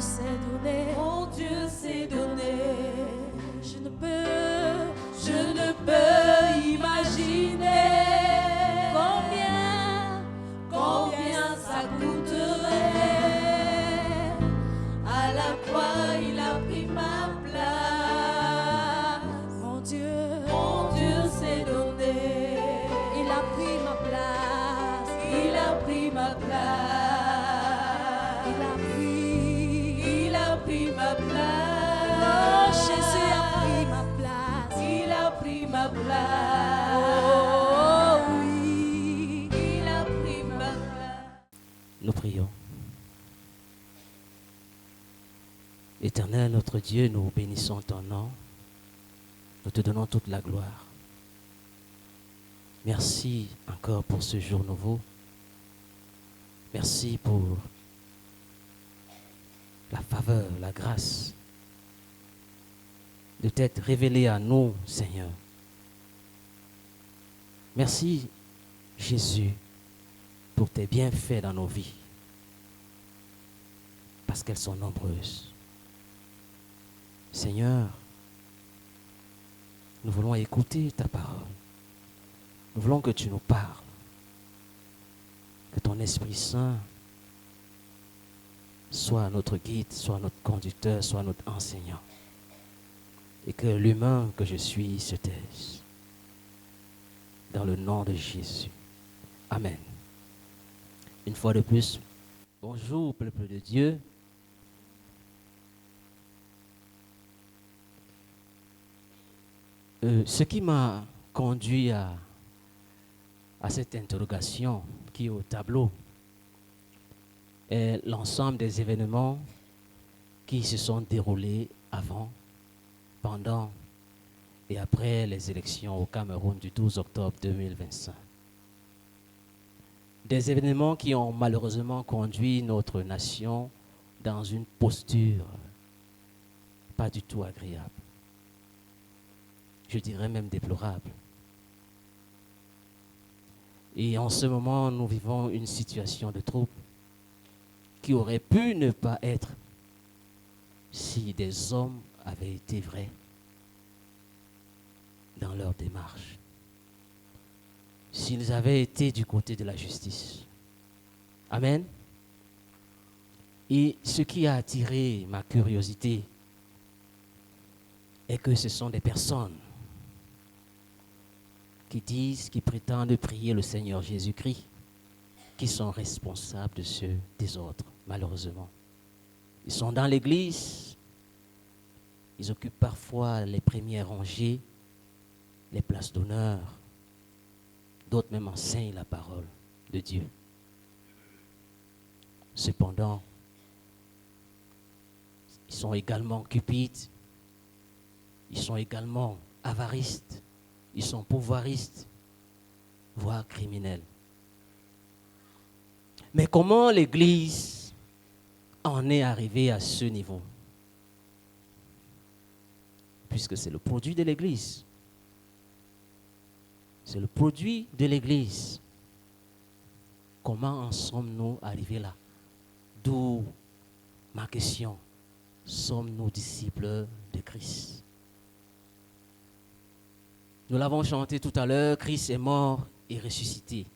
s'est donné, mon Dieu s'est donné. je ne peux imaginer combien ça coûterait. À la croix, il a pris ma place. mon Dieu s'est donné. il a pris ma place, Il a pris ma place. Il a pris ma place. Oh, Jésus a pris ma place. Il a pris ma place. Oh oui, Il a pris ma place. Nous prions. Éternel, notre Dieu, nous bénissons ton nom. Nous te donnons toute la gloire. Merci encore pour ce jour nouveau. Merci pour la faveur, la grâce de t'être révélé à nous, Seigneur. Merci, Jésus, pour tes bienfaits dans nos vies, parce qu'elles sont nombreuses. Seigneur, nous voulons écouter ta parole. Nous voulons que tu nous parles, que ton Esprit Saint soit notre guide, soit notre conducteur, soit notre enseignant, et que l'humain que je suis se taise. Dans le nom de Jésus. Amen. Une fois de plus, bonjour peuple de Dieu. Ce qui m'a conduit à cette interrogation qui est au tableau est l'ensemble des événements qui se sont déroulés avant, pendant et après les élections au Cameroun du 12 octobre 2025. Des événements qui ont malheureusement conduit notre nation dans une posture pas du tout agréable. Je dirais même déplorable. Et en ce moment, nous vivons une situation de trouble qui aurait pu ne pas être si des hommes avaient été vrais dans leur démarche. S'ils avaient été du côté de la justice. Amen. Et ce qui a attiré ma curiosité est que ce sont des personnes qui prétendent prier le Seigneur Jésus-Christ, qui sont responsables de ce désordre, malheureusement. Ils sont dans l'église, ils occupent parfois les premières rangées, les places d'honneur. D'autres même enseignent la parole de Dieu. Cependant, ils sont également cupides, ils sont également avaristes, ils sont pouvoiristes, voire criminels. Mais comment l'Église en est arrivée à ce niveau? Puisque c'est le produit de l'Église. C'est le produit de l'Église. Comment en sommes-nous arrivés là? D'où ma question. Sommes-nous disciples de Christ? Nous l'avons chanté tout à l'heure, Christ est mort et ressuscité.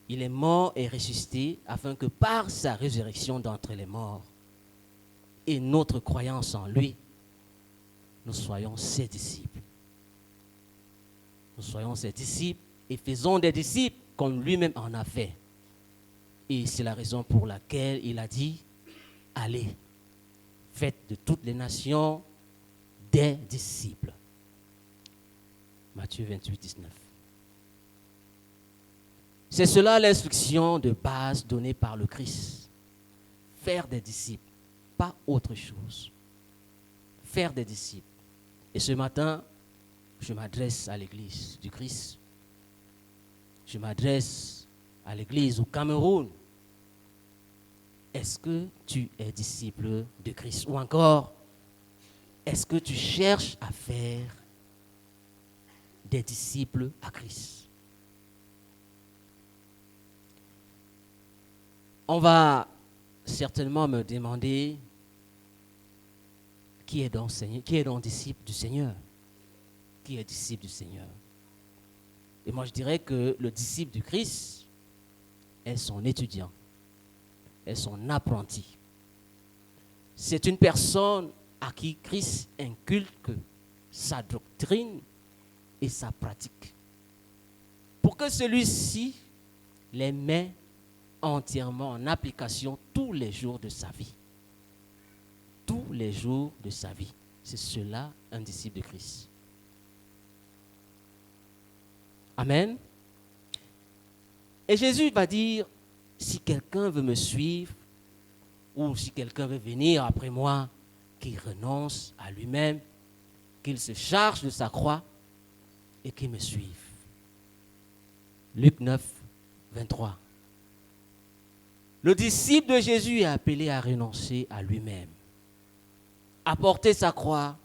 Il est mort et ressuscité afin que par sa résurrection d'entre les morts et notre croyance en lui, nous soyons ses disciples. Nous soyons ses disciples et faisons des disciples comme lui-même en a fait. Et c'est la raison pour laquelle il a dit, allez, faites de toutes les nations des disciples. Matthieu 28, 19. C'est cela l'instruction de base donnée par le Christ. Faire des disciples, pas autre chose. Faire des disciples. Et ce matin, je m'adresse à l'église du Christ. Je m'adresse à l'église au Cameroun. Est-ce que tu es disciple de Christ? Ou encore, est-ce que tu cherches à faire des disciples à Christ? On va certainement me demander qui est donc disciple du Seigneur. Qui est disciple du Seigneur. Et moi, je dirais que le disciple du Christ est son étudiant, est son apprenti. C'est une personne à qui Christ inculque sa doctrine et sa pratique, pour que celui-ci les met entièrement en application tous les jours de sa vie. Tous les jours de sa vie. C'est cela un disciple de Christ. Amen. Et Jésus va dire, si quelqu'un veut me suivre, ou si quelqu'un veut venir après moi, qu'il renonce à lui-même, qu'il se charge de sa croix et qu'il me suive. Luc 9, 23. Le disciple de Jésus est appelé à renoncer à lui-même, à porter sa croix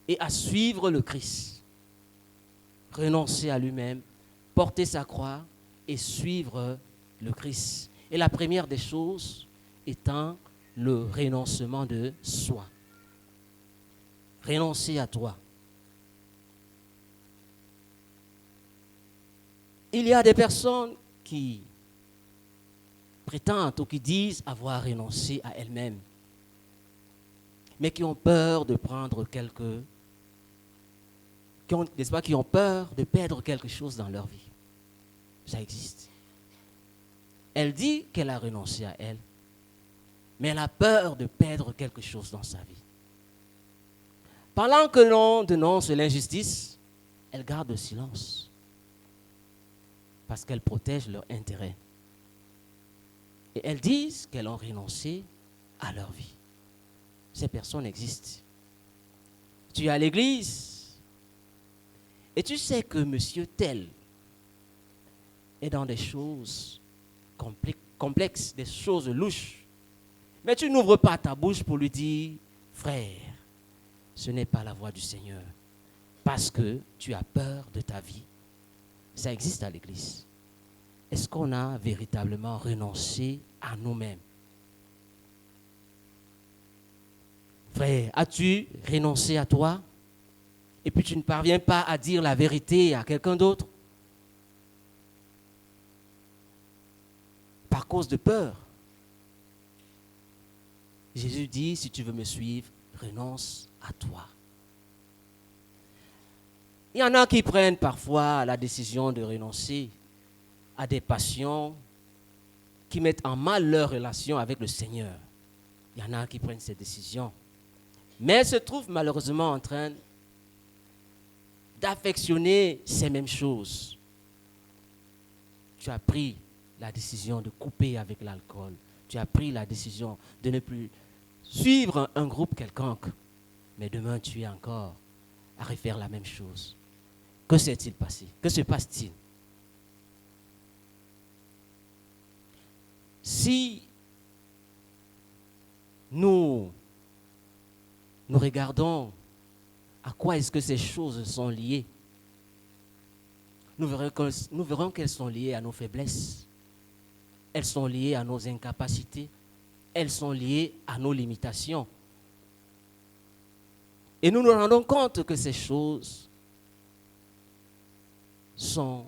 et à suivre le Christ. Renoncer à lui-même, porter sa croix et suivre le Christ. Et la première des choses étant le renoncement de soi. Renoncer à toi. Il y a des personnes qui prétendent ou qui disent avoir renoncé à elles-mêmes, mais qui ont peur de prendre qui ont peur de perdre quelque chose dans leur vie. Ça existe. Elle dit qu'elle a renoncé à elle, mais elle a peur de perdre quelque chose dans sa vie. Pendant que l'on dénonce l'injustice, elle garde le silence, parce qu'elle protège leur intérêt. Et elles disent qu'elles ont renoncé à leur vie. Ces personnes existent. Tu es à l'église et tu sais que monsieur tel est dans des choses complexes, des choses louches. Mais tu n'ouvres pas ta bouche pour lui dire, frère, ce n'est pas la voix du Seigneur, parce que tu as peur de ta vie. Ça existe à l'église. Est-ce qu'on a véritablement renoncé à nous-mêmes? Frère, as-tu renoncé à toi? Et puis tu ne parviens pas à dire la vérité à quelqu'un d'autre? Par cause de peur. Jésus dit, si tu veux me suivre, renonce à toi. Il y en a qui prennent parfois la décision de renoncer à des passions qui mettent en mal leur relation avec le Seigneur. Il y en a qui prennent ces décisions, mais se trouvent malheureusement en train d'affectionner ces mêmes choses. Tu as pris la décision de couper avec l'alcool. Tu as pris la décision de ne plus suivre un groupe quelconque. Mais demain, tu es encore à refaire la même chose. Que s'est-il passé? Que se passe-t-il? Si nous regardons à quoi est-ce que ces choses sont liées, nous verrons qu'elles sont liées à nos faiblesses, elles sont liées à nos incapacités, elles sont liées à nos limitations. Et nous nous rendons compte que ces choses sont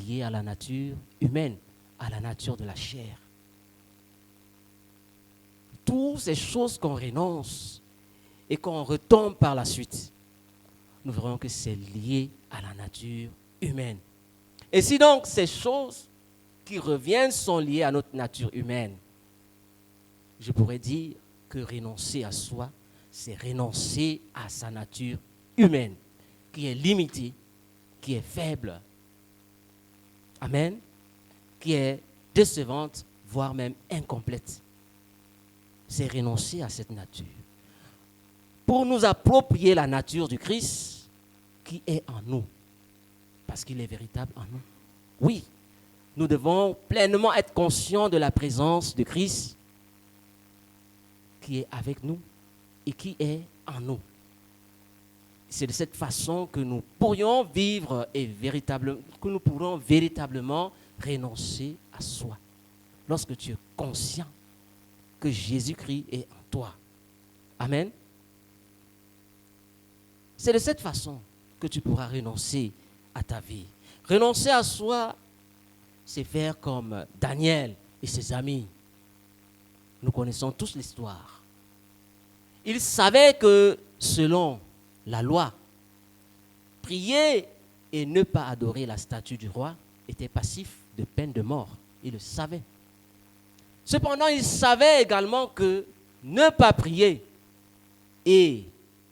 liées à la nature humaine, à la nature de la chair. Toutes ces choses qu'on renonce et qu'on retombe par la suite, nous verrons que c'est lié à la nature humaine. Et si donc ces choses qui reviennent sont liées à notre nature humaine, je pourrais dire que renoncer à soi, c'est renoncer à sa nature humaine, qui est limitée, qui est faible. Amen. Qui est décevante, voire même incomplète. C'est renoncer à cette nature. Pour nous approprier la nature du Christ qui est en nous. Parce qu'il est véritable en nous. Oui, nous devons pleinement être conscients de la présence de Christ qui est avec nous et qui est en nous. C'est de cette façon que nous pourrions vivre et que nous pourrons véritablement renoncer à soi. Lorsque tu es conscient que Jésus-Christ est en toi. Amen. C'est de cette façon que tu pourras renoncer à ta vie. Renoncer à soi, c'est faire comme Daniel et ses amis. Nous connaissons tous l'histoire. Ils savaient que selon la loi, prier et ne pas adorer la statue du roi était passif de peine de mort. Ils le savaient. Cependant, ils savaient également que ne pas prier et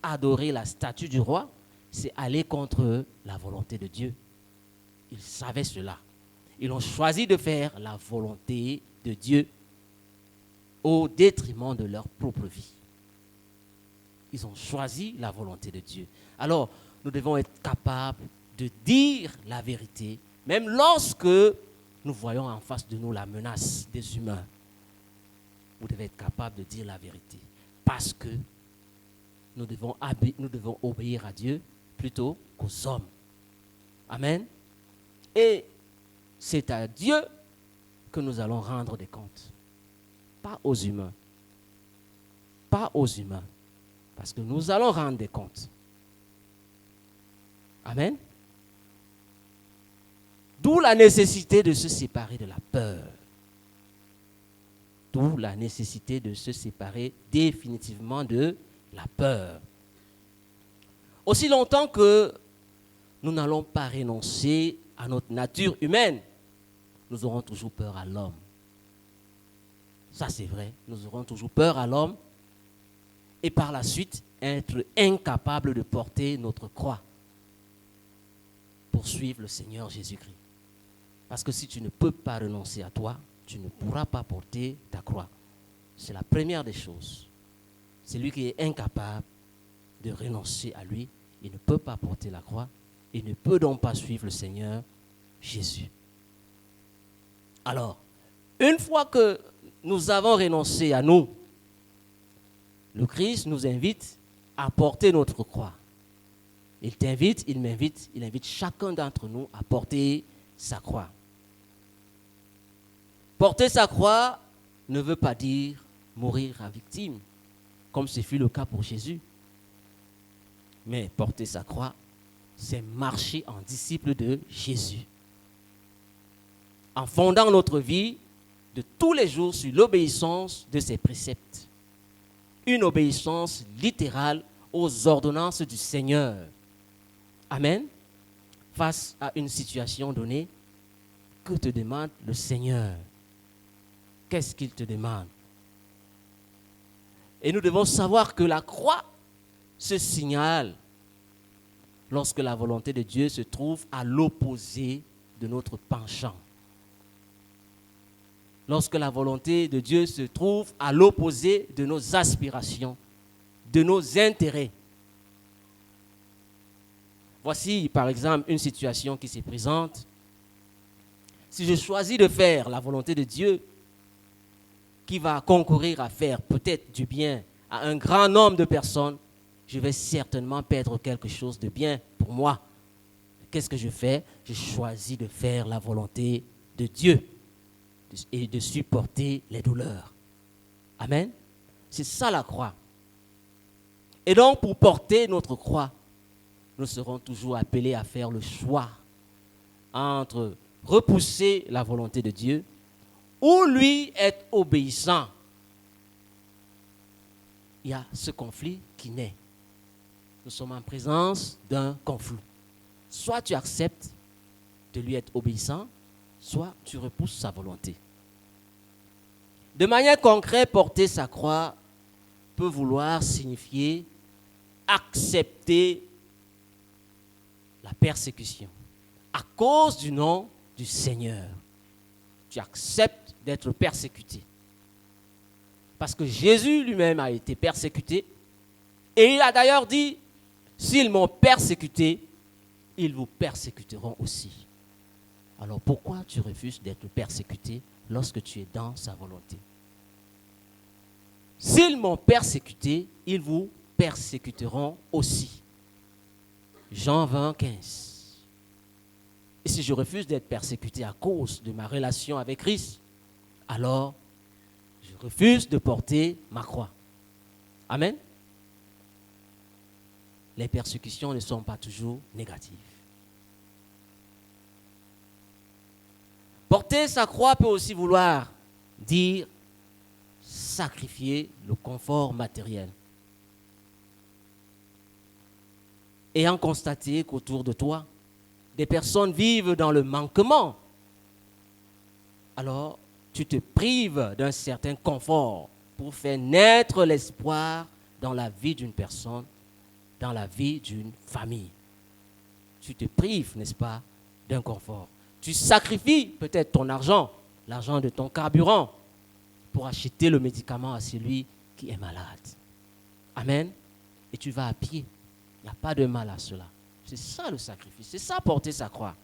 adorer la statue du roi, c'est aller contre la volonté de Dieu. Ils savaient cela. Ils ont choisi de faire la volonté de Dieu au détriment de leur propre vie. Ils ont choisi la volonté de Dieu. Alors, nous devons être capables de dire la vérité, même lorsque nous voyons en face de nous la menace des humains. Vous devez être capable de dire la vérité, parce que nous devons obéir à Dieu plutôt qu'aux hommes. Amen. Et c'est à Dieu que nous allons rendre des comptes, pas aux humains. Pas aux humains, parce que nous allons rendre des comptes. Amen. D'où la nécessité de se séparer de la peur. D'où la nécessité de se séparer définitivement de la peur. Aussi longtemps que nous n'allons pas renoncer à notre nature humaine, nous aurons toujours peur à l'homme. Ça, c'est vrai. Nous aurons toujours peur à l'homme et par la suite être incapables de porter notre croix pour suivre le Seigneur Jésus-Christ. Parce que si tu ne peux pas renoncer à toi, tu ne pourras pas porter ta croix. C'est la première des choses. Celui qui est incapable de renoncer à lui, il ne peut pas porter la croix, il ne peut donc pas suivre le Seigneur Jésus. Alors, une fois que nous avons renoncé à nous, le Christ nous invite à porter notre croix. Il t'invite, il m'invite, il invite chacun d'entre nous à porter sa croix. Porter sa croix ne veut pas dire mourir en victime, comme ce fut le cas pour Jésus. Mais porter sa croix, c'est marcher en disciple de Jésus. En fondant notre vie de tous les jours sur l'obéissance de ses préceptes. Une obéissance littérale aux ordonnances du Seigneur. Amen. Face à une situation donnée, que te demande le Seigneur? Qu'est-ce qu'il te demande? Et nous devons savoir que la croix se signale lorsque la volonté de Dieu se trouve à l'opposé de notre penchant. Lorsque la volonté de Dieu se trouve à l'opposé de nos aspirations, de nos intérêts. Voici par exemple une situation qui se présente. Si je choisis de faire la volonté de Dieu, qui va concourir à faire peut-être du bien à un grand nombre de personnes, je vais certainement perdre quelque chose de bien pour moi. Qu'est-ce que je fais? Je choisis de faire la volonté de Dieu et de supporter les douleurs. Amen. C'est ça la croix. Et donc pour porter notre croix, nous serons toujours appelés à faire le choix entre repousser la volonté de Dieu ou lui être obéissant. Il y a ce conflit qui naît. Nous sommes en présence d'un conflit. Soit tu acceptes de lui être obéissant, soit tu repousses sa volonté. De manière concrète, porter sa croix peut vouloir signifier accepter la persécution à cause du nom du Seigneur. Tu acceptes d'être persécuté. Parce que Jésus lui-même a été persécuté. Et il a d'ailleurs dit, s'ils m'ont persécuté, ils vous persécuteront aussi. Alors pourquoi tu refuses d'être persécuté lorsque tu es dans sa volonté? S'ils m'ont persécuté, ils vous persécuteront aussi. Jean 20, 15. Et si je refuse d'être persécuté à cause de ma relation avec Christ, alors je refuse de porter ma croix. Amen. les persécutions ne sont pas toujours négatives. Porter sa croix peut aussi vouloir dire sacrifier le confort matériel. Ayant constaté qu'autour de toi, des personnes vivent dans le manquement, alors tu te prives d'un certain confort pour faire naître l'espoir dans la vie d'une personne, dans la vie d'une famille. Tu te prives, n'est-ce pas, d'un confort. Tu sacrifies peut-être ton argent, l'argent de ton carburant, pour acheter le médicament à celui qui est malade. Amen. Et tu vas à pied. Il n'y a pas de mal à cela. C'est ça le sacrifice. C'est ça porter sa croix.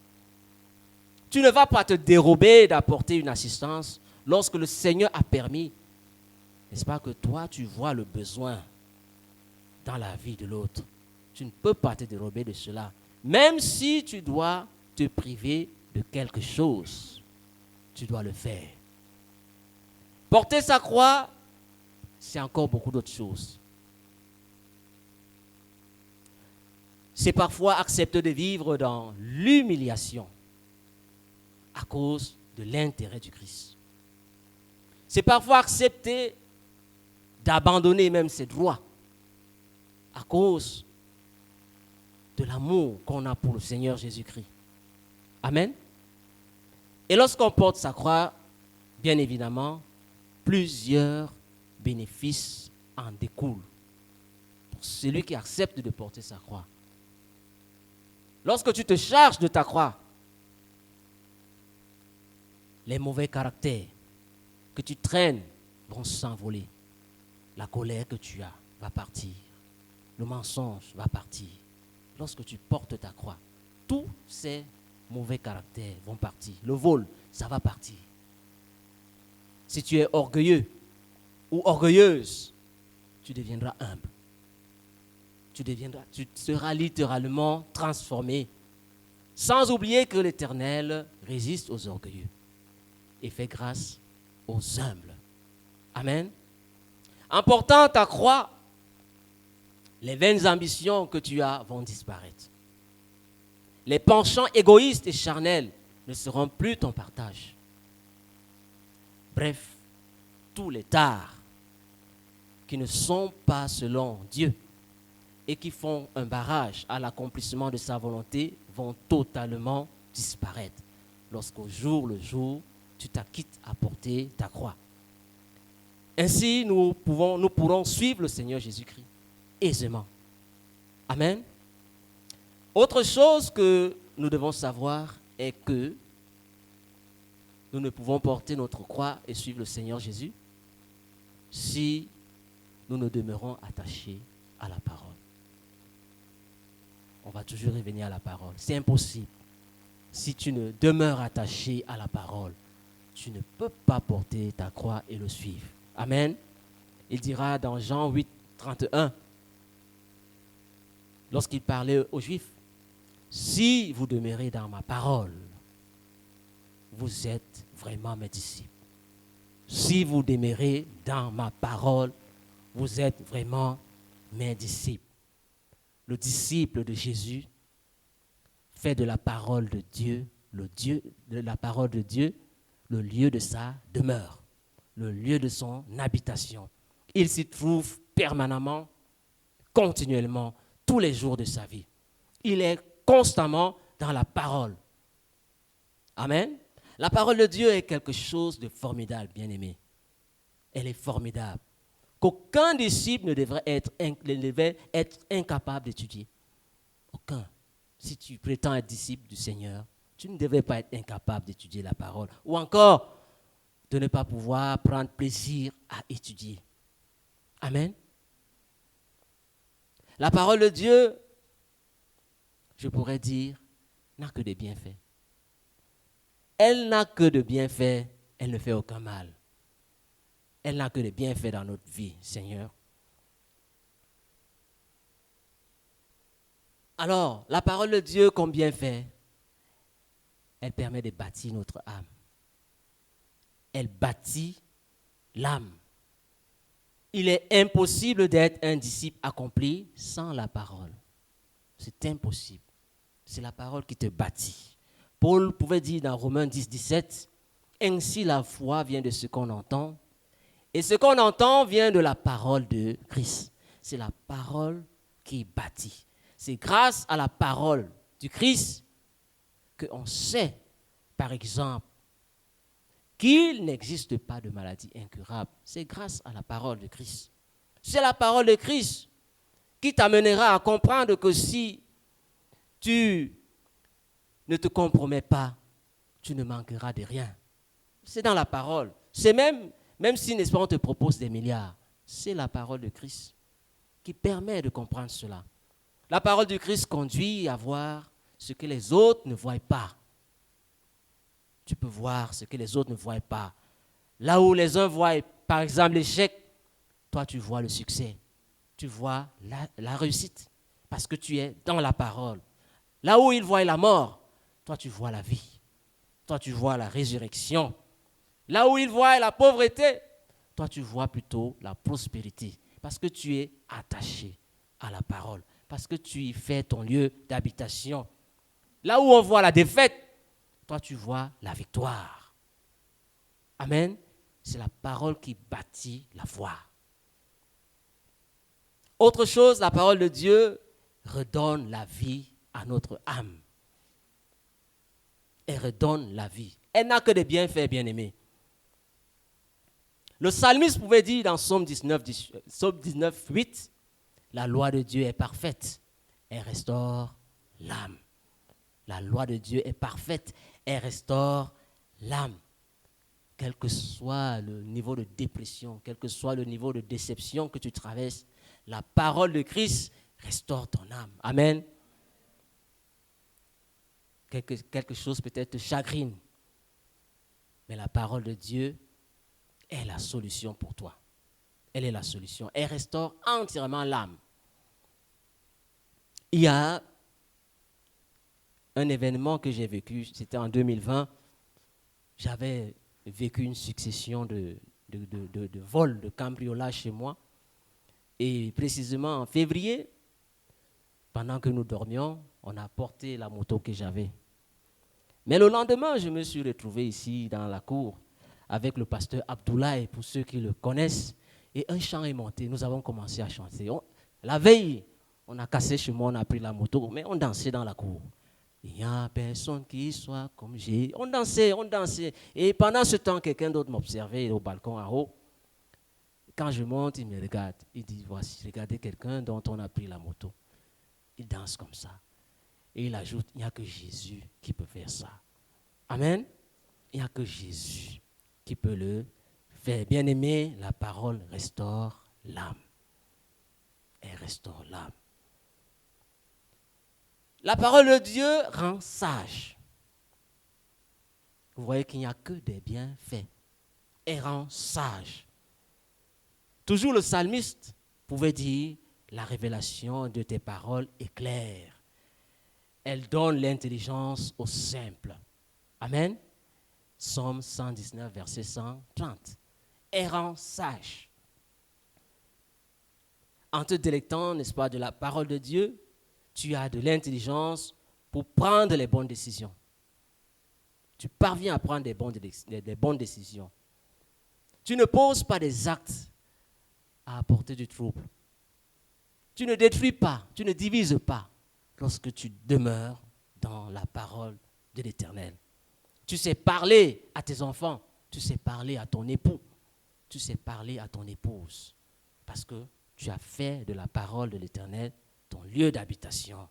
Tu ne vas pas te dérober d'apporter une assistance lorsque le Seigneur a permis. N'est-ce pas que toi, tu vois le besoin dans la vie de l'autre. Tu ne peux pas te dérober de cela. Même si tu dois te priver de quelque chose, tu dois le faire. Porter sa croix, c'est encore beaucoup d'autres choses. C'est parfois accepter de vivre dans l'humiliation à cause de l'intérêt du Christ. C'est parfois accepter d'abandonner même ses droits à cause de l'amour qu'on a pour le Seigneur Jésus-Christ. Amen. Et lorsqu'on porte sa croix, bien évidemment, plusieurs bénéfices en découlent pour celui qui accepte de porter sa croix. Lorsque tu te charges de ta croix, les mauvais caractères que tu traînes vont s'envoler. La colère que tu as va partir. Le mensonge va partir. Lorsque tu portes ta croix, tous ces mauvais caractères vont partir. Le vol, ça va partir. Si tu es orgueilleux ou orgueilleuse, tu deviendras humble. Tu seras littéralement transformé. Sans oublier que l'Éternel résiste aux orgueilleux et fait grâce aux humbles. Amen. En portant ta croix, les vaines ambitions que tu as vont disparaître. Les penchants égoïstes et charnels ne seront plus ton partage. Bref, tous les tares qui ne sont pas selon Dieu et qui font un barrage à l'accomplissement de sa volonté vont totalement disparaître lorsqu'au jour le jour, tu t'acquittes à porter ta croix. Ainsi, nous pourrons suivre le Seigneur Jésus-Christ aisément. Amen. Autre chose que nous devons savoir est que nous ne pouvons porter notre croix et suivre le Seigneur Jésus si nous ne demeurons attachés à la parole. On va toujours revenir à la parole. C'est impossible. Si tu ne demeures attaché à la parole, tu ne peux pas porter ta croix et le suivre. Amen. Il dira dans Jean 8, 31, lorsqu'il parlait aux Juifs, « Si vous demeurez dans ma parole, vous êtes vraiment mes disciples. Si vous demeurez dans ma parole, vous êtes vraiment mes disciples. » Le disciple de Jésus fait de la parole de Dieu, la parole de Dieu, le lieu de sa demeure, le lieu de son habitation. Il s'y trouve permanemment, continuellement, tous les jours de sa vie. Il est constamment dans la parole. Amen. La parole de Dieu est quelque chose de formidable, bien-aimé. Elle est formidable. Qu'aucun disciple ne devrait être incapable d'étudier. Aucun. Si tu prétends être disciple du Seigneur, tu ne devrais pas être incapable d'étudier la parole. Ou encore, de ne pas pouvoir prendre plaisir à étudier. Amen. La parole de Dieu, je pourrais dire, n'a que des bienfaits. Elle n'a que de bienfaits, elle ne fait aucun mal. Elle n'a que des bienfaits dans notre vie, Seigneur. Alors, la parole de Dieu comme bienfait, elle permet de bâtir notre âme. Elle bâtit l'âme. Il est impossible d'être un disciple accompli sans la parole. C'est impossible. C'est la parole qui te bâtit. Paul pouvait dire dans Romains 10, 17, « Ainsi la foi vient de ce qu'on entend, et ce qu'on entend vient de la parole de Christ. » C'est la parole qui bâtit. C'est grâce à la parole du Christ qu'on sait, par exemple, qu'il n'existe pas de maladie incurable. C'est grâce à la parole de Christ. C'est la parole de Christ qui t'amènera à comprendre que si tu ne te compromets pas, tu ne manqueras de rien. C'est dans la parole. C'est même si, n'est-ce pas, on te propose des milliards, c'est la parole de Christ qui permet de comprendre cela. La parole du Christ conduit à voir ce que les autres ne voient pas. Tu peux voir ce que les autres ne voient pas. Là où les uns voient, par exemple, l'échec, toi, tu vois le succès. Tu vois la réussite parce que tu es dans la parole. Là où ils voient la mort, toi, tu vois la vie. Toi, tu vois la résurrection. Là où ils voient la pauvreté, toi, tu vois plutôt la prospérité parce que tu es attaché à la parole, parce que tu y fais ton lieu d'habitation. Là où on voit la défaite, toi, tu vois la victoire. Amen. C'est la parole qui bâtit la foi. Autre chose, la parole de Dieu redonne la vie à notre âme. Elle redonne la vie. Elle n'a que des bienfaits, bien-aimés. Le psalmiste pouvait dire dans Psaume 19, 8, « La loi de Dieu est parfaite, elle restaure l'âme. » La loi de Dieu est parfaite, elle restaure l'âme. Quel que soit le niveau de dépression, quel que soit le niveau de déception que tu traverses, la parole de Christ restaure ton âme. Amen. Quelque chose peut-être te chagrine, mais la parole de Dieu est la solution pour toi. Elle est la solution. Elle restaure entièrement l'âme. Il y a un événement que j'ai vécu, c'était en 2020. J'avais vécu une succession de vols, de cambriolages chez moi. Et précisément en février, pendant que nous dormions, on a porté la moto que j'avais. Mais le lendemain, je me suis retrouvé ici dans la cour avec le pasteur Abdoulaye, pour ceux qui le connaissent. Et un chant est monté. Nous avons commencé à chanter. La veille, on a cassé chez moi, on a pris la moto, mais on dansait dans la cour. Il n'y a personne qui soit comme j'ai. On dansait, on dansait. Et pendant ce temps, quelqu'un d'autre m'observait au balcon en haut. Quand je monte, il me regarde. Il dit, voici, regardez quelqu'un dont on a pris la moto. Il danse comme ça. Et il ajoute, il n'y a que Jésus qui peut faire ça. Amen. Il n'y a que Jésus qui peut le faire. Bien-aimé, la parole restaure l'âme. Elle restaure l'âme. La parole de Dieu rend sage. Vous voyez qu'il n'y a que des bienfaits. Elle rend sage. Toujours le psalmiste pouvait dire, la révélation de tes paroles est claire. Elle donne l'intelligence aux simples. Amen. Psaume 119, verset 130. Elle rend sage. En te délectant, n'est-ce pas, de la parole de Dieu, tu as de l'intelligence pour prendre les bonnes décisions. Tu parviens à prendre des bonnes décisions. Tu ne poses pas des actes à apporter du trouble. Tu ne détruis pas, tu ne divises pas lorsque tu demeures dans la parole de l'Éternel. Tu sais parler à tes enfants, tu sais parler à ton époux, tu sais parler à ton épouse, parce que tu as fait de la parole de l'Éternel ton lieu d'habitation.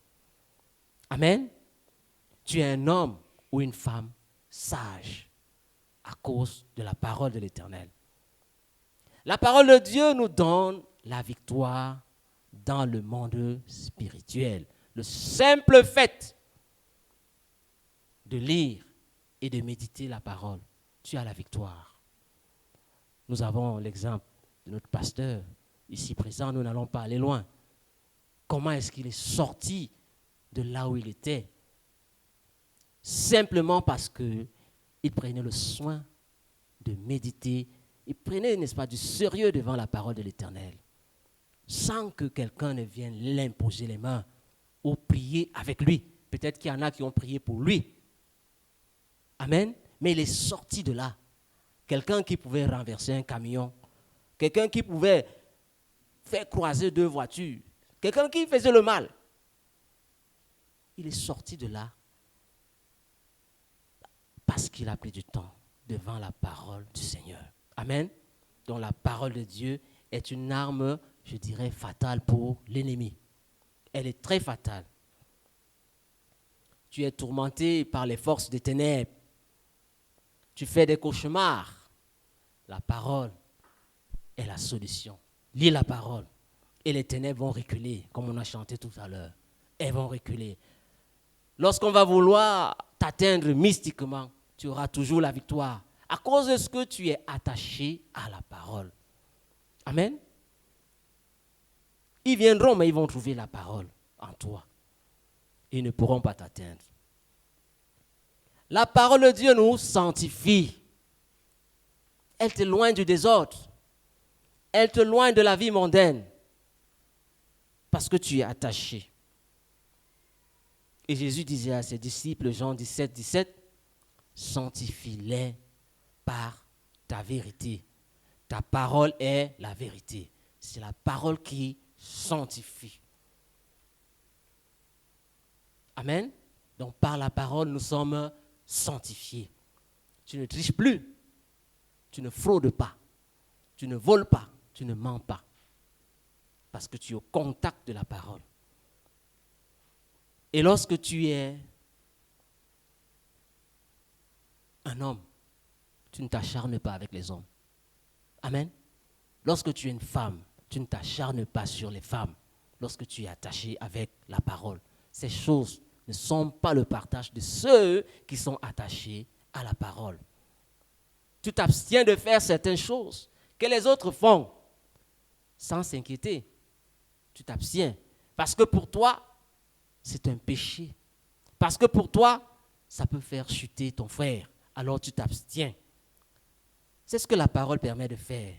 Amen. Tu es un homme ou une femme sage à cause de la parole de l'Éternel. La parole de Dieu nous donne la victoire dans le monde spirituel. Le simple fait de lire et de méditer la parole, tu as la victoire. Nous avons l'exemple de notre pasteur ici présent, nous n'allons pas aller loin. Comment est-ce qu'il est sorti de là où il était? Simplement parce qu'il prenait le soin de méditer. Il prenait, n'est-ce pas, du sérieux devant la parole de l'Éternel, sans que quelqu'un ne vienne l'imposer les mains ou prier avec lui. Peut-être qu'il y en a qui ont prié pour lui. Amen. Mais il est sorti de là. Quelqu'un qui pouvait renverser un camion. Quelqu'un qui pouvait faire croiser 2 voitures. Quelqu'un qui faisait le mal. Il est sorti de là parce qu'il a pris du temps devant la parole du Seigneur. Amen. Donc la parole de Dieu est une arme, je dirais, fatale pour l'ennemi. Elle est très fatale. Tu es tourmenté par les forces des ténèbres. Tu fais des cauchemars. La parole est la solution. Lis la parole et les ténèbres vont reculer, comme on a chanté tout à l'heure. Elles vont reculer. Lorsqu'on va vouloir t'atteindre mystiquement, tu auras toujours la victoire à cause de ce que tu es attaché à la parole. Amen. Ils viendront, mais ils vont trouver la parole en toi. Ils ne pourront pas t'atteindre. La parole de Dieu nous sanctifie. Elle t'éloigne du désordre. Elle t'éloigne de la vie mondaine. Parce que tu es attaché. Et Jésus disait à ses disciples, Jean 17, 17, sanctifie-les par ta vérité. Ta parole est la vérité. C'est la parole qui sanctifie. Amen. Donc par la parole, nous sommes sanctifiés. Tu ne triches plus. Tu ne fraudes pas. Tu ne voles pas. Tu ne mens pas. Parce que tu es au contact de la parole. Et lorsque tu es un homme, tu ne t'acharnes pas avec les hommes. Amen. Lorsque tu es une femme, tu ne t'acharnes pas sur les femmes. Lorsque tu es attaché avec la parole. Ces choses ne sont pas le partage de ceux qui sont attachés à la parole. Tu t'abstiens de faire certaines choses que les autres font sans s'inquiéter. Tu t'abstiens parce que pour toi, c'est un péché. Parce que pour toi, ça peut faire chuter ton frère. Alors tu t'abstiens. C'est ce que la parole permet de faire.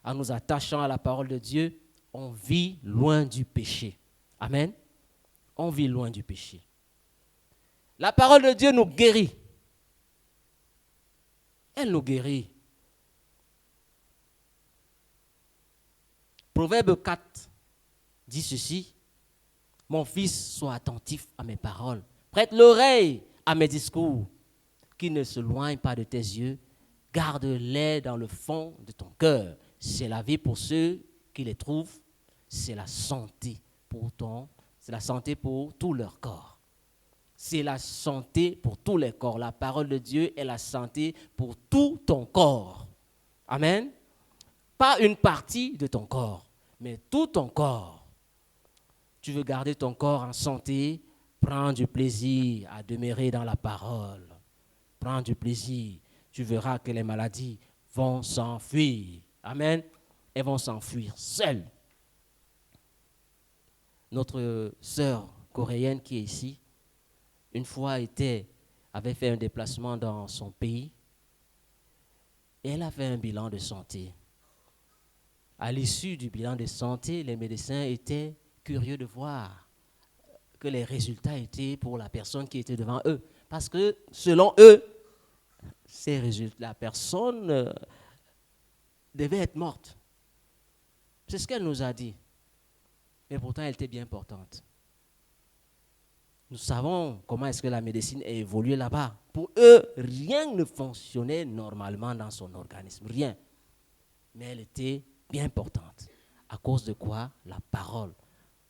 En nous attachant à la parole de Dieu, on vit loin du péché. Amen. On vit loin du péché. La parole de Dieu nous guérit. Elle nous guérit. Proverbe 4 dit ceci. Mon fils, sois attentif à mes paroles. Prête l'oreille à mes discours. Qu'ils ne s'éloignent pas de tes yeux. Garde-les dans le fond de ton cœur. C'est la vie pour ceux qui les trouvent. C'est la santé pour tout leur corps. C'est la santé pour tous les corps. La parole de Dieu est la santé pour tout ton corps. Amen. Pas une partie de ton corps, mais tout ton corps. Tu veux garder ton corps en santé, prends du plaisir à demeurer dans la parole. Prends du plaisir. Tu verras que les maladies vont s'enfuir. Amen. Elles vont s'enfuir seules. Notre sœur coréenne qui est ici, une fois avait fait un déplacement dans son pays et elle a fait un bilan de santé. À l'issue du bilan de santé, les médecins étaient curieux de voir que les résultats étaient pour la personne qui était devant eux. Parce que selon eux, la personne devait être morte. C'est ce qu'elle nous a dit. Mais pourtant, elle était bien portante. Nous savons comment est-ce que la médecine a évolué là-bas. Pour eux, rien ne fonctionnait normalement dans son organisme. Rien. Mais elle était bien portante. À cause de quoi? La parole.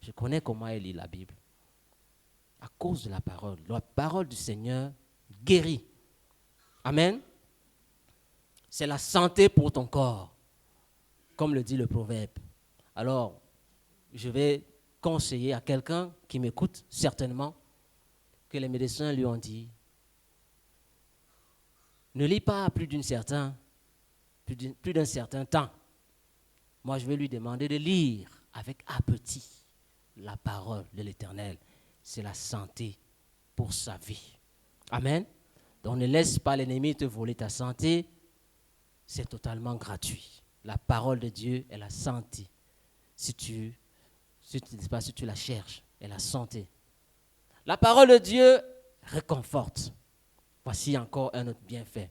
Je connais comment elle lit la Bible. À cause de la parole. La parole du Seigneur guérit. Amen. C'est la santé pour ton corps. Comme le dit le proverbe. Alors, je vais conseiller à quelqu'un qui m'écoute certainement que les médecins lui ont dit ne lis pas plus d'un certain temps. Moi, je vais lui demander de lire avec appétit la parole de l'Éternel. C'est la santé pour sa vie. Amen. Donc, ne laisse pas l'ennemi te voler ta santé. C'est totalement gratuit. La parole de Dieu est la santé. Si tu la cherches, est la santé. La parole de Dieu réconforte. Voici encore un autre bienfait.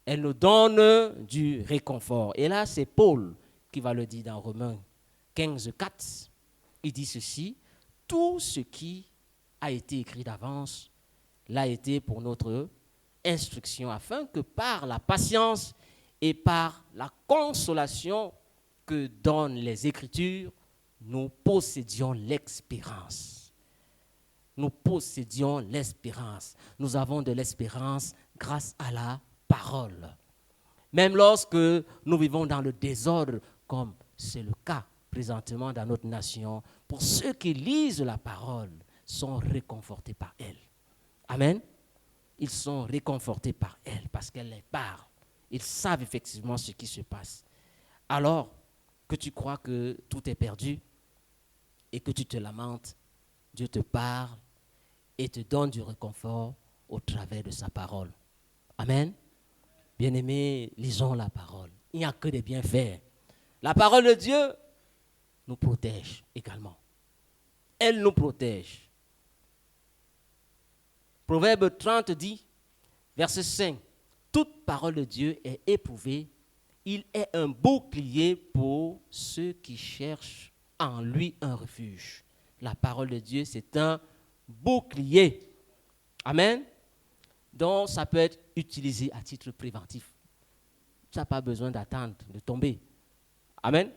Elle nous donne du réconfort. Et là, c'est Paul qui va le dire dans Romains 15, 4. Il dit ceci: tout ce qui a été écrit d'avance l'a été pour notre instruction, afin que par la patience et par la consolation que donnent les Écritures, nous possédions l'espérance. Nous possédions l'espérance. Nous avons de l'espérance grâce à la parole. Même lorsque nous vivons dans le désordre, comme c'est le cas présentement dans notre nation, pour ceux qui lisent la parole, sont réconfortés par elle. Amen. Ils sont réconfortés par elle parce qu'elle les parle. Ils savent effectivement ce qui se passe. Alors que tu crois que tout est perdu et que tu te lamentes, Dieu te parle et te donne du réconfort au travers de sa parole. Amen. Bien-aimés, lisons la parole. Il n'y a que des bienfaits. La parole de Dieu nous protège également. Elle nous protège. Proverbe 30 dit, verset 5, toute parole de Dieu est éprouvée. Il est un bouclier pour ceux qui cherchent en lui un refuge. La parole de Dieu, c'est un bouclier. Amen. Donc, ça peut être utilisé à titre préventif. Tu n'as pas besoin d'attendre, de tomber. Amen.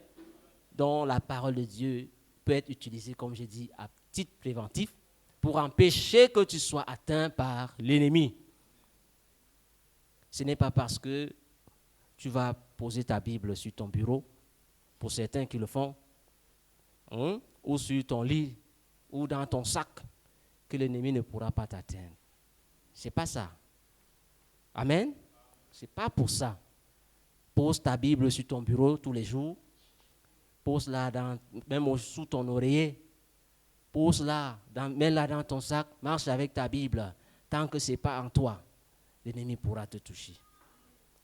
Donc, la parole de Dieu peut être utilisée, comme j'ai dit, à titre préventif pour empêcher que tu sois atteint par l'ennemi. Ce n'est pas parce que tu vas poser ta Bible sur ton bureau, pour certains qui le font, ou sur ton lit, ou dans ton sac, que l'ennemi ne pourra pas t'atteindre. Ce n'est pas ça. Amen. Ce n'est pas pour ça. Pose ta Bible sur ton bureau tous les jours. Pose-la même sous ton oreiller. Pose-la, mets-la dans ton sac. Marche avec ta Bible. Tant que ce n'est pas en toi, l'ennemi pourra te toucher.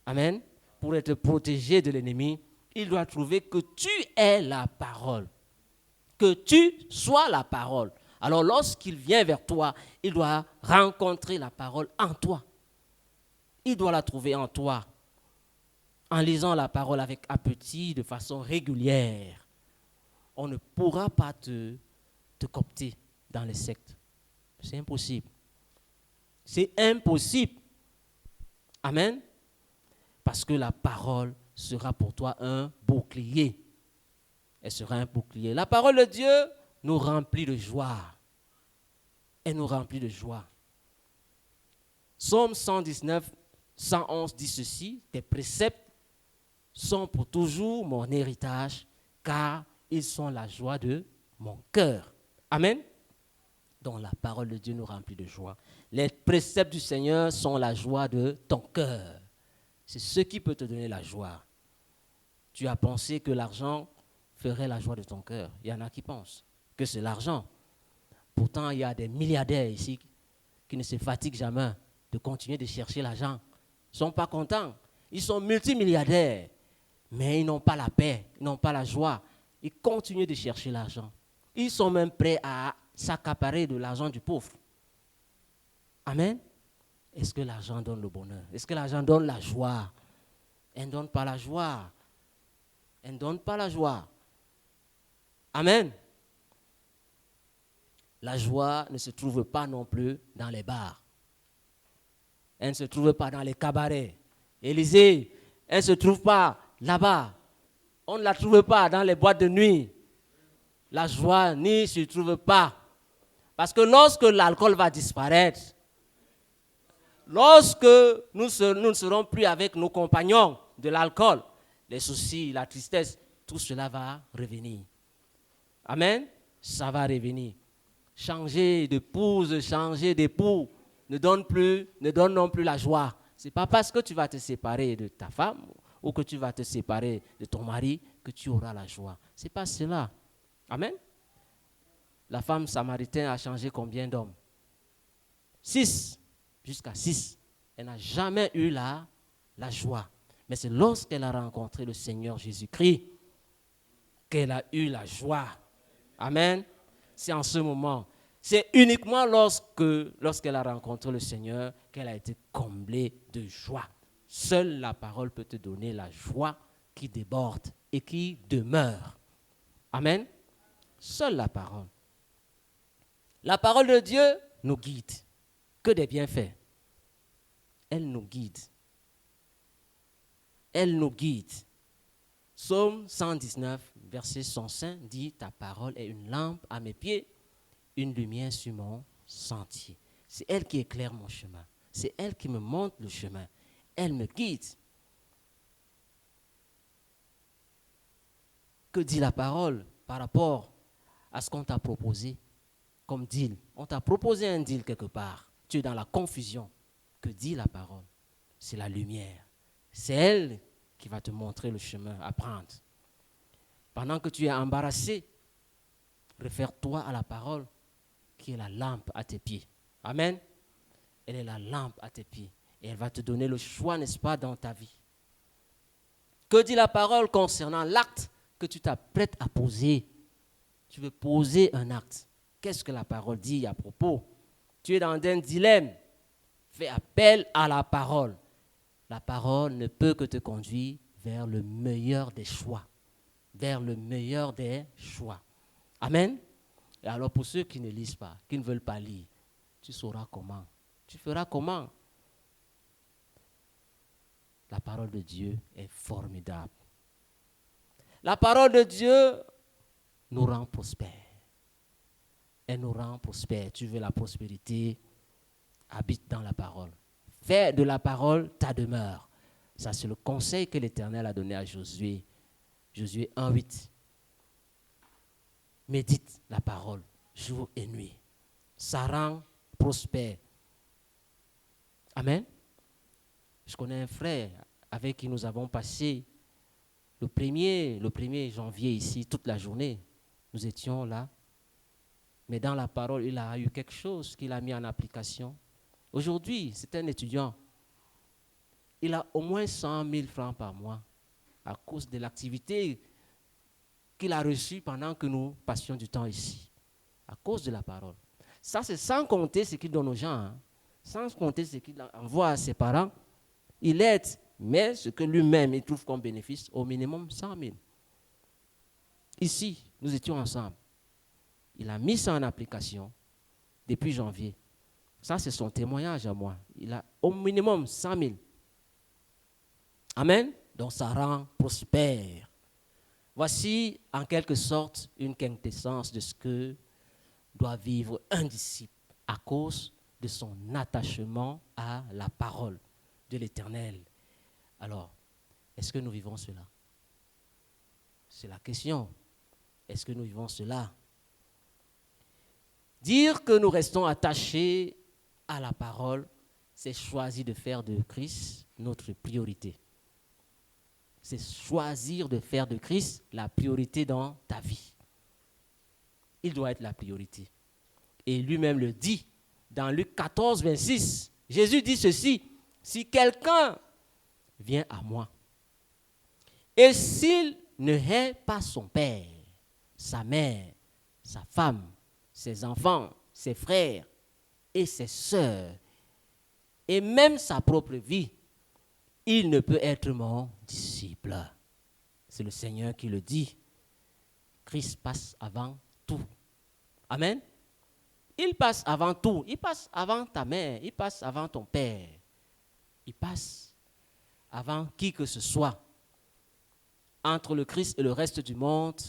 Amen. Pour être protégé de l'ennemi, il doit trouver que tu es la parole. Que tu sois la parole. Alors lorsqu'il vient vers toi, il doit rencontrer la parole en toi. Il doit la trouver en toi. En lisant la parole avec appétit, de façon régulière, on ne pourra pas te coopter dans les sectes. C'est impossible. C'est impossible. Amen. Parce que la parole sera pour toi un bouclier. Elle sera un bouclier. La parole de Dieu nous remplit de joie. Elle nous remplit de joie. Psaume 119, 111 dit ceci: tes préceptes sont pour toujours mon héritage, car ils sont la joie de mon cœur. Amen. Donc la parole de Dieu nous remplit de joie. Les préceptes du Seigneur sont la joie de ton cœur. C'est ce qui peut te donner la joie. Tu as pensé que l'argent ferait la joie de ton cœur. Il y en a qui pensent que c'est l'argent. Pourtant, il y a des milliardaires ici qui ne se fatiguent jamais de continuer de chercher l'argent. Ils ne sont pas contents. Ils sont multimilliardaires, mais ils n'ont pas la paix, ils n'ont pas la joie. Ils continuent de chercher l'argent. Ils sont même prêts à s'accaparer de l'argent du pauvre. Amen. Est-ce que l'argent donne le bonheur? Est-ce que l'argent donne la joie? Elle ne donne pas la joie. Elle ne donne pas la joie. Amen. La joie ne se trouve pas non plus dans les bars. Elle ne se trouve pas dans les cabarets. Élysée, elle ne se trouve pas là-bas. On ne la trouve pas dans les boîtes de nuit. La joie n'y se trouve pas. Parce que lorsque l'alcool va disparaître, lorsque nous ne serons plus avec nos compagnons de l'alcool, les soucis, la tristesse, tout cela va revenir. Amen. Ça va revenir. Changer d'épouse, changer d'époux ne donne non plus la joie. Ce n'est pas parce que tu vas te séparer de ta femme ou que tu vas te séparer de ton mari que tu auras la joie. Ce n'est pas cela. Amen. La femme samaritaine a changé combien d'hommes? 6. Jusqu'à 6. Elle n'a jamais eu la joie. Mais c'est lorsqu'elle a rencontré le Seigneur Jésus-Christ qu'elle a eu la joie. Amen. C'est en ce moment. C'est uniquement lorsqu'elle a rencontré le Seigneur qu'elle a été comblée de joie. Seule la parole peut te donner la joie qui déborde et qui demeure. Amen. Seule la parole. La parole de Dieu nous guide. Que des bienfaits. Elle nous guide. Elle nous guide. Psaume 119, verset 105 dit « Ta parole est une lampe à mes pieds, une lumière sur mon sentier. » C'est elle qui éclaire mon chemin. C'est elle qui me montre le chemin. Elle me guide. Que dit la parole par rapport à ce qu'on t'a proposé comme deal? On t'a proposé un deal quelque part. Tu es dans la confusion. Que dit la parole? C'est la lumière. C'est elle qui va te montrer le chemin à prendre. Pendant que tu es embarrassé, réfère-toi à la parole qui est la lampe à tes pieds. Amen. Elle est la lampe à tes pieds. Et elle va te donner le choix, n'est-ce pas, dans ta vie. Que dit la parole concernant l'acte que tu t'apprêtes à poser? Tu veux poser un acte. Qu'est-ce que la parole dit à propos? Tu es dans un dilemme. Fais appel à la parole. La parole ne peut que te conduire vers le meilleur des choix. Vers le meilleur des choix. Amen. Et alors pour ceux qui ne lisent pas, qui ne veulent pas lire, tu sauras comment. Tu feras comment? La parole de Dieu est formidable. La parole de Dieu nous rend prospères. Elle nous rend prospères. Tu veux la prospérité? Habite dans la parole. Fais de la parole ta demeure. Ça, c'est le conseil que l'Éternel a donné à Josué. Josué 1:8. Médite la parole jour et nuit. Ça rend prospère. Amen. Je connais un frère avec qui nous avons passé le 1er janvier ici, toute la journée. Nous étions là. Mais dans la parole, il a eu quelque chose qu'il a mis en application. Aujourd'hui, c'est un étudiant. Il a au moins 100 000 francs par mois à cause de l'activité qu'il a reçue pendant que nous passions du temps ici. À cause de la parole. Ça, c'est sans compter ce qu'il donne aux gens. Hein. Sans compter ce qu'il envoie à ses parents. Il aide, mais ce que lui-même il trouve comme bénéfice, au minimum 100 000. Ici, nous étions ensemble. Il a mis ça en application depuis janvier. Ça, c'est son témoignage à moi. Il a au minimum 100 000. Amen. Donc, ça rend prospère. Voici, en quelque sorte, une quintessence de ce que doit vivre un disciple à cause de son attachement à la parole de l'Éternel. Alors, est-ce que nous vivons cela? C'est la question. Est-ce que nous vivons cela? Dire que nous restons attachés à la parole, c'est choisir de faire de Christ notre priorité. C'est choisir de faire de Christ la priorité dans ta vie. Il doit être la priorité. Et lui-même le dit dans Luc 14, 26. Jésus dit ceci: si quelqu'un vient à moi, et s'il ne hait pas son père, sa mère, sa femme, ses enfants, ses frères et ses sœurs, et même sa propre vie, il ne peut être mon disciple. C'est le Seigneur qui le dit. Christ passe avant tout. Amen. Il passe avant tout. Il passe avant ta mère. Il passe avant ton père. Il passe avant qui que ce soit. Entre le Christ et le reste du monde,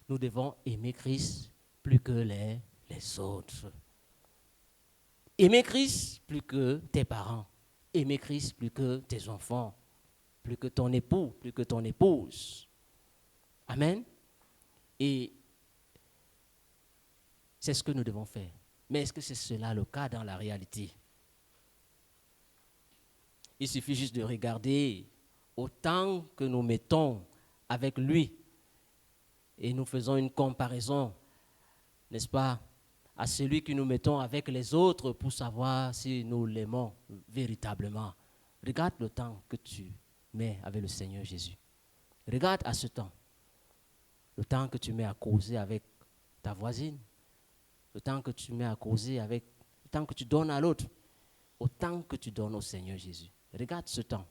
nous devons aimer Christ plus que les autres. Aimer Christ plus que tes parents. Aimer Christ plus que tes enfants. Plus que ton époux, plus que ton épouse. Amen. Et c'est ce que nous devons faire. Mais est-ce que c'est cela le cas dans la réalité? Il suffit juste de regarder au temps que nous mettons avec lui et nous faisons une comparaison, n'est-ce pas, à celui que nous mettons avec les autres pour savoir si nous l'aimons véritablement. Regarde le temps que tu mets avec le Seigneur Jésus. Regarde à ce temps. Le temps que tu mets à causer avec ta voisine. le temps que tu mets à causer avec, le temps que tu donnes à l'autre, autant que tu donnes au Seigneur Jésus. Regarde ce temps.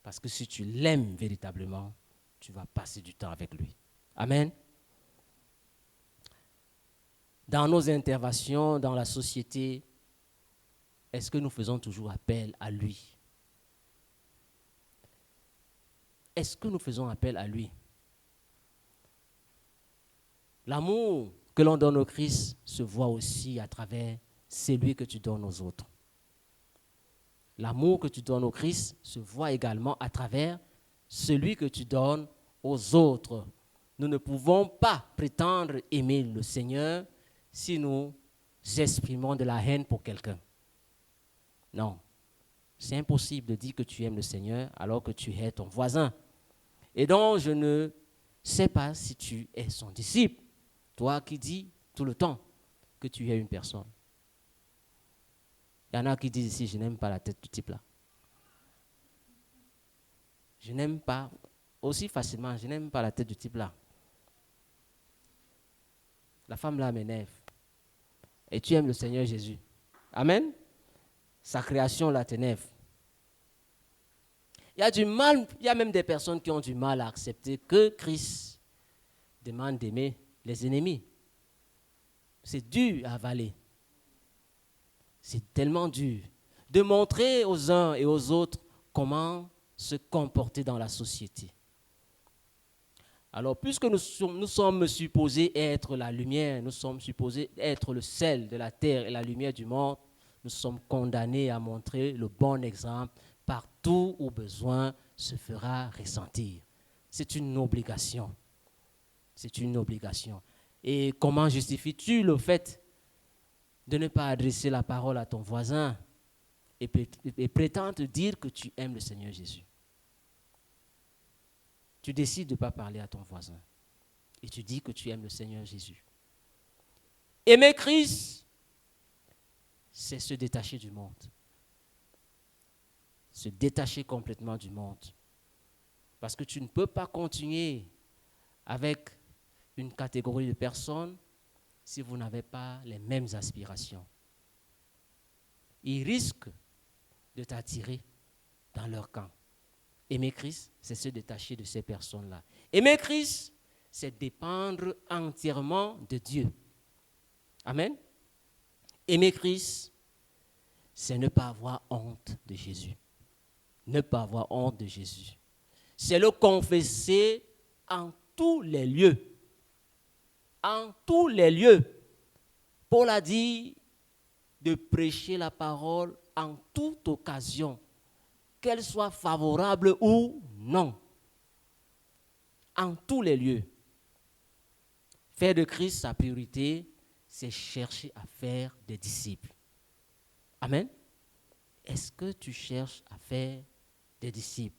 Parce que si tu l'aimes véritablement, tu vas passer du temps avec lui. Amen. Dans nos interventions dans la société, est-ce que nous faisons toujours appel à lui? Est-ce que nous faisons appel à lui? L'amour que l'on donne au Christ se voit aussi à travers celui que tu donnes aux autres. L'amour que tu donnes au Christ se voit également à travers celui que tu donnes aux autres. Nous ne pouvons pas prétendre aimer le Seigneur si nous exprimons de la haine pour quelqu'un. Non, c'est impossible de dire que tu aimes le Seigneur alors que tu hais ton voisin. Et donc, je ne sais pas si tu es son disciple, toi qui dis tout le temps que tu es une personne. Il y en a qui disent ici, je n'aime pas la tête du type là. Je n'aime pas, aussi facilement, je n'aime pas la tête du type là. La femme là m'énerve. Et tu aimes le Seigneur Jésus. Amen. Sa création là t'énerve. Il y a du mal, il y a même des personnes qui ont du mal à accepter que Christ demande d'aimer les ennemis. C'est dur à avaler. C'est tellement dur de montrer aux uns et aux autres comment se comporter dans la société. Alors, puisque nous sommes supposés être la lumière, nous sommes supposés être le sel de la terre et la lumière du monde, nous sommes condamnés à montrer le bon exemple partout où besoin se fera ressentir. C'est une obligation. C'est une obligation. Et comment justifies-tu le fait de ne pas adresser la parole à ton voisin et prétendre te dire que tu aimes le Seigneur Jésus? Tu décides de ne pas parler à ton voisin et tu dis que tu aimes le Seigneur Jésus. Aimer Christ, c'est se détacher du monde. Se détacher complètement du monde. Parce que tu ne peux pas continuer avec une catégorie de personnes si vous n'avez pas les mêmes aspirations. Ils risquent de t'attirer dans leur camp. Aimer Christ, c'est se détacher de ces personnes-là. Aimer Christ, c'est dépendre entièrement de Dieu. Amen. Aimer Christ, c'est ne pas avoir honte de Jésus. Ne pas avoir honte de Jésus. C'est le confesser en tous les lieux. En tous les lieux. Paul a dit de prêcher la parole en toute occasion, qu'elle soit favorable ou non. En tous les lieux. Faire de Christ sa priorité, c'est chercher à faire des disciples. Amen. Est-ce que tu cherches à faire des disciples?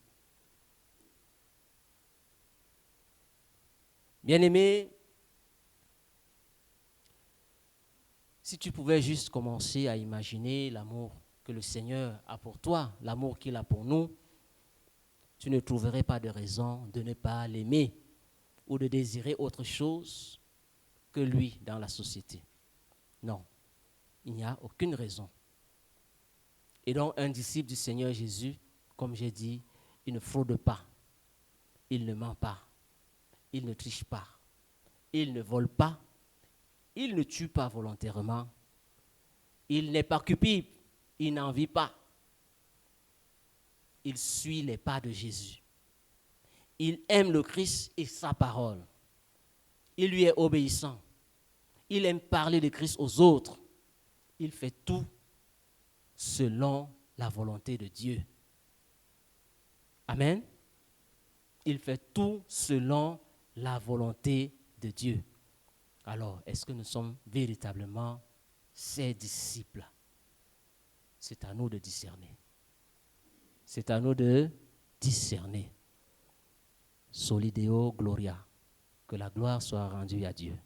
Bien-aimé, si tu pouvais juste commencer à imaginer l'amour que le Seigneur a pour toi, l'amour qu'il a pour nous, tu ne trouverais pas de raison de ne pas l'aimer ou de désirer autre chose que lui dans la société. Non, il n'y a aucune raison. Et donc, un disciple du Seigneur Jésus, comme j'ai dit, il ne fraude pas, il ne ment pas, il ne triche pas, il ne vole pas, il ne tue pas volontairement, il n'est pas cupide, il n'en vit pas. Il suit les pas de Jésus. Il aime le Christ et sa parole. Il lui est obéissant. Il aime parler de Christ aux autres. Il fait tout selon la volonté de Dieu. Amen. Il fait tout selon la volonté de Dieu. Alors, est-ce que nous sommes véritablement ses disciples? C'est à nous de discerner. C'est à nous de discerner. Solideo Gloria. Que la gloire soit rendue à Dieu.